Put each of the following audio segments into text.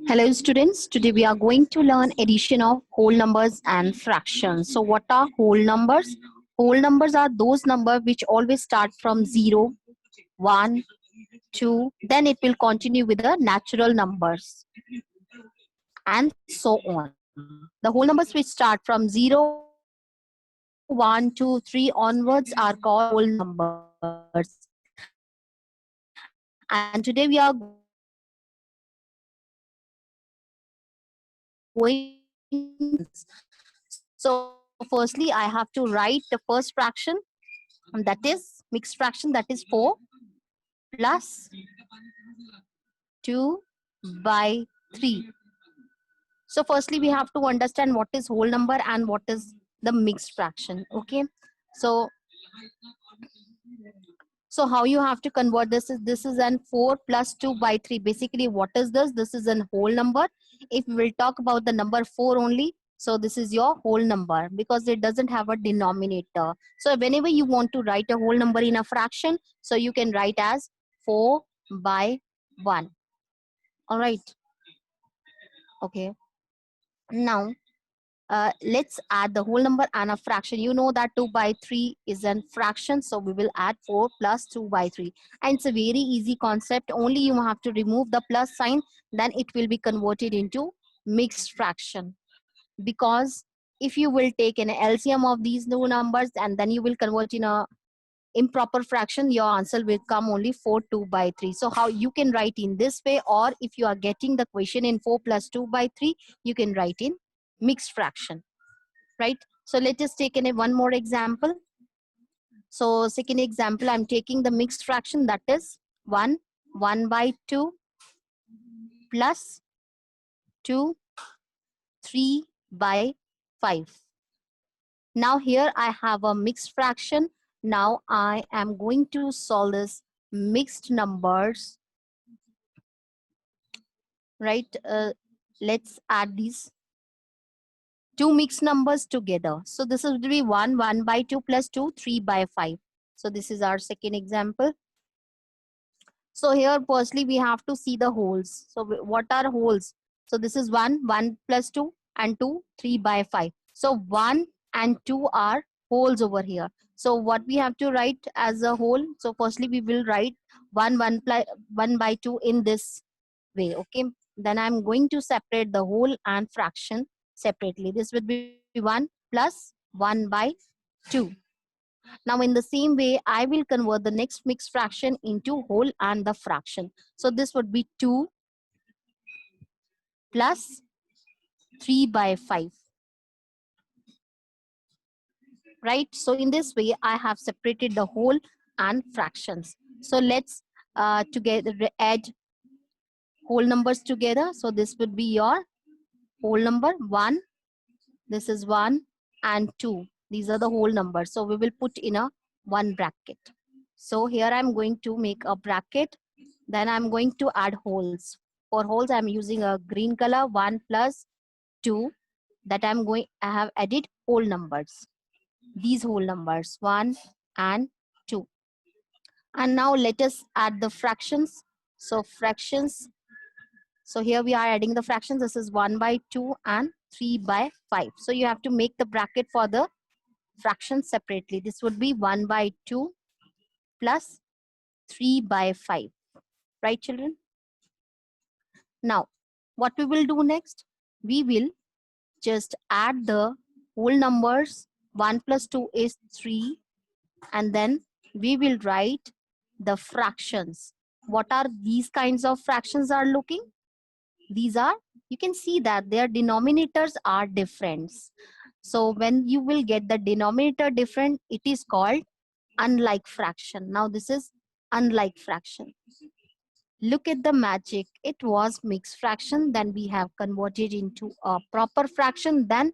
Hello students, today we are going to learn addition of whole numbers and fractions. So what are whole numbers? Whole numbers are those numbers which always start from 0, 1, 2, then it will continue with the natural numbers and so on. The whole numbers which start from 0, 1, 2, 3 onwards are called whole numbers. And today we are going to learn addition of whole numbers and fractions. So firstly, I have to write the first fraction, that is mixed fraction, that is 4 plus 2 by 3. So firstly, we have to understand what is whole number and what is the mixed fraction. Okay. So how you have to convert this is an 4 plus 2 by 3. Basically, what is this? This is an whole number. If we will talk about the number 4 only, so this is your whole number because it doesn't have a denominator. So whenever you want to write a whole number in a fraction, so you can write as 4 by 1. All right. Okay. Now, let's add the whole number and a fraction. You know that 2 by 3 is a fraction, so we will add 4 plus 2 by 3. And it's a very easy concept. Only you have to remove the plus sign, then it will be converted into mixed fraction. Because if you will take an LCM of these two numbers and then you will convert in a improper fraction, your answer will come only 4 2 by 3. So how you can write in this way, or if you are getting the question in 4 plus 2 by 3, you can write in mixed fraction, right? So let us take one more example. So second example, I'm taking the mixed fraction, that is 1 by 2 plus 2 3 by 5. Now here I have a mixed fraction. Now I am going to solve this mixed numbers, right? Let's add these two mixed numbers together. So this will be 1 by 2 plus 2, 3 by 5. So this is our second example. So here firstly we have to see the wholes. So what are wholes? So this is 1 plus 2 and 2, 3 by 5. So 1 and 2 are wholes over here. So what we have to write as a whole? So firstly we will write 1 by 2 in this way. Okay. Then I'm going to separate the whole and fraction separately. This would be 1 plus 1 by 2. Now in the same way, I will convert the next mixed fraction into whole and the fraction. So this would be 2 plus 3 by 5. Right? So in this way, I have separated the whole and fractions. So let's together add whole numbers together. So this would be your whole number 1. This is 1 and 2. These are the whole numbers. So we will put in a one bracket. So here I'm going to make a bracket. Then I'm going to add wholes. For wholes, I'm using a green color, 1 plus 2. That I have added whole numbers. These whole numbers, 1 and 2. And now let us add the fractions. So fractions. So here we are adding the fractions. This is 1 by 2 and 3 by 5. So you have to make the bracket for the fractions separately. This would be 1 by 2 plus 3 by 5. Right, children? Now, what we will do next? We will just add the whole numbers. 1 plus 2 is 3. And then we will write the fractions. What are these kinds of fractions are looking? These are, you can see that their denominators are different. So when you will get the denominator different, it is called unlike fraction. Now this is unlike fraction. Look at the magic. It was mixed fraction, then we have converted into a proper fraction, then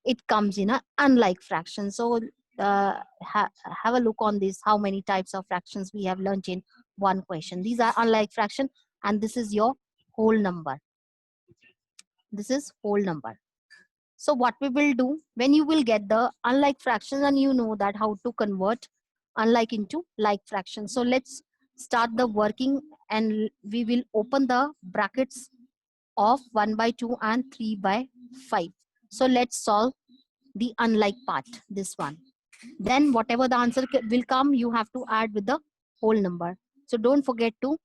it comes in a unlike fraction. So have a look on this, how many types of fractions we have learned in one question. These are unlike fraction and this is your whole number. This is whole number. So what we will do, when you will get the unlike fractions and you know that how to convert unlike into like fractions. So let's start the working and we will open the brackets of 1 by 2 and 3 by 5. So let's solve the unlike part, this one. Then whatever the answer will come, you have to add with the whole number. So don't forget to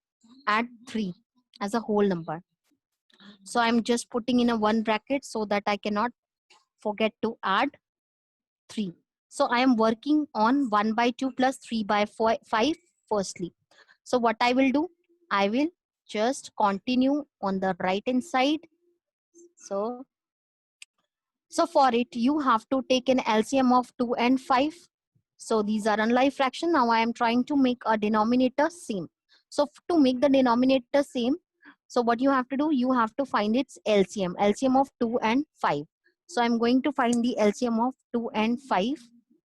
add 3 as a whole number. So I'm just putting in a one bracket so that I cannot forget to add 3. So I am working on 1 by 2 plus 3 by 5 firstly. So what I will do, I will just continue on the right hand side. So for it, you have to take an LCM of 2 and 5. So these are unlike fraction. Now I am trying to make a denominator same. So to make the denominator same, so what you have to do, you have to find its LCM, LCM of 2 and 5. So I'm going to find the LCM of 2 and 5.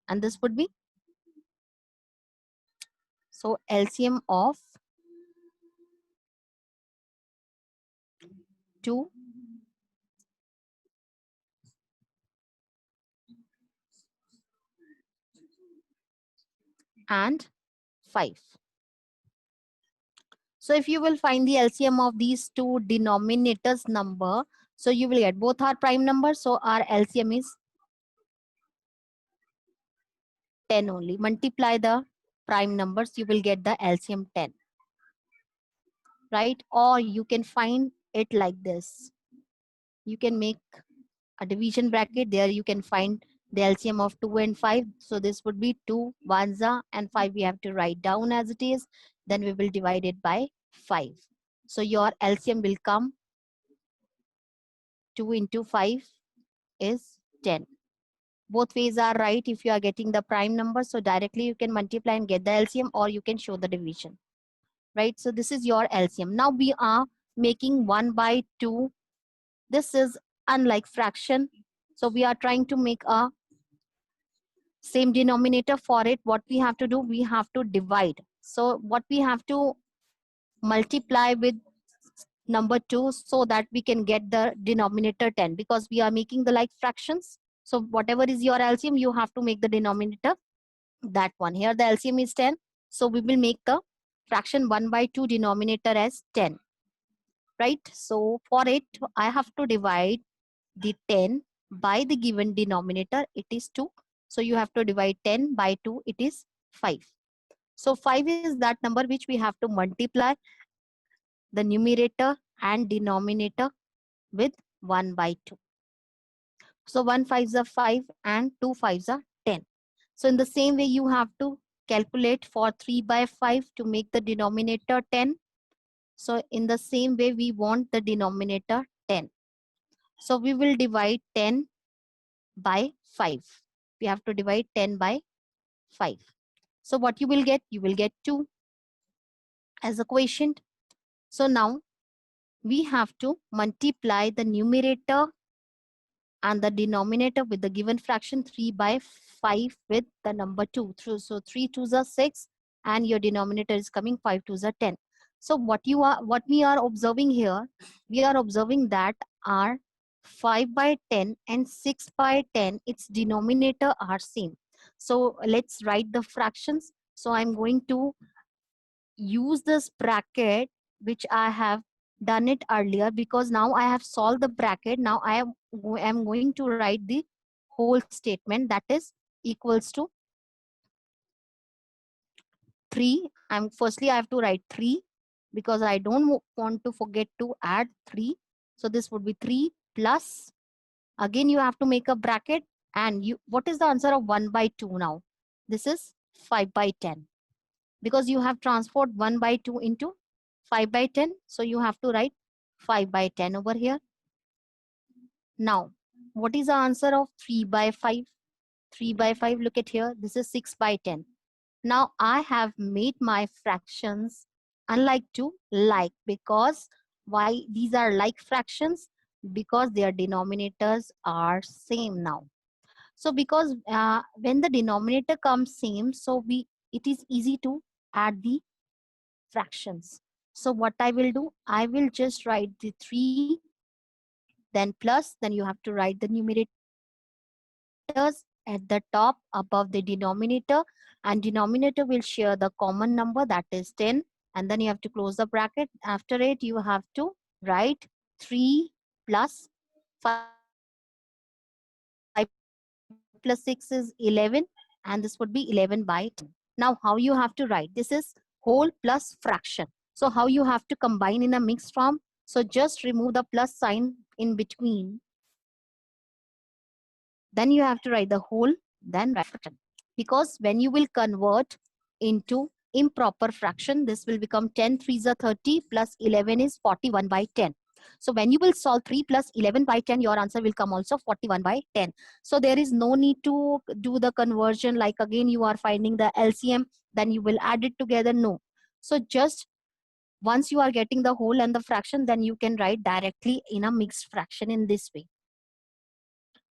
And this would be, so LCM of 2 and 5. So if you will find the LCM of these two denominators number, so you will get both are prime numbers. So our LCM is 10 only. Multiply the prime numbers, you will get the LCM 10, right? Or you can find it like this. You can make a division bracket. There you can find the LCM of 2 and 5. So this would be 2 1 and 5 we have to write down as it is. Then we will divide it by 5. So your LCM will come 2 into 5 is 10. Both ways are right if you are getting the prime number. So directly you can multiply and get the LCM, or you can show the division, right? So this is your LCM. Now we are making 1 by 2. This is unlike fraction. So we are trying to make a same denominator. For it, what we have to do, we have to divide. So what we have to multiply with number 2 so that we can get the denominator 10, because we are making the like fractions. So whatever is your LCM, you have to make the denominator that one. Here the LCM is 10. So we will make the fraction 1 by 2 denominator as 10, right? So for it, I have to divide the 10 by the given denominator. It is 2. So you have to divide 10 by 2. It is 5. So 5 is that number which we have to multiply the numerator and denominator with 1 by 2. So 1 5s are 5 and 2 5s are 10. So in the same way, you have to calculate for 3 by 5 to make the denominator 10. So in the same way, we want the denominator 10. So we will divide 10 by 5. We have to divide 10 by 5. So what you will get? You will get 2 as a quotient. So now we have to multiply the numerator and the denominator with the given fraction 3 by 5 with the number 2. So 3 2s are 6 and your denominator is coming 5 2s are 10. So what we are observing here, we are observing that our 5 by 10 and 6 by 10, its denominator are same. So let's write the fractions. So I'm going to use this bracket which I have done it earlier, because now I have solved the bracket. Now I am going to write the whole statement, that is equals to 3. Firstly I have to write 3 because I don't want to forget to add 3. So this would be 3 plus, again you have to make a bracket, and what is the answer of 1 by 2 now? This is 5 by 10, because you have transformed 1 by 2 into 5 by 10. So you have to write 5 by 10 over here. Now, what is the answer of 3 by 5? 3 by 5, look at here. This is 6 by 10. Now I have made my fractions unlike to like, because why these are like fractions? Because their denominators are same now. So because when the denominator comes same, so it is easy to add the fractions. So what I will do, I will just write the 3 then plus, then you have to write the numerators at the top above the denominator, and denominator will share the common number, that is 10, and then you have to close the bracket. After it, you have to write 3 plus 5 plus 6 is 11, and this would be 11 by 10. Now, how you have to write? This is whole plus fraction. So how you have to combine in a mixed form? So just remove the plus sign in between. Then you have to write the whole, then write fraction. Because when you will convert into improper fraction, this will become 10 threes are 30 plus 11 is 41 by 10. So when you will solve 3 plus 11 by 10, your answer will come also 41 by 10. So there is no need to do the conversion like again you are finding the LCM, then you will add it together. No. So just once you are getting the whole and the fraction, then you can write directly in a mixed fraction in this way.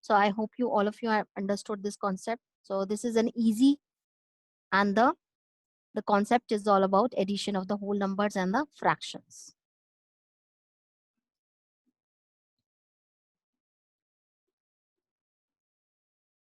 So I hope you all of you have understood this concept. So this is an easy, and the concept is all about addition of the whole numbers and the fractions.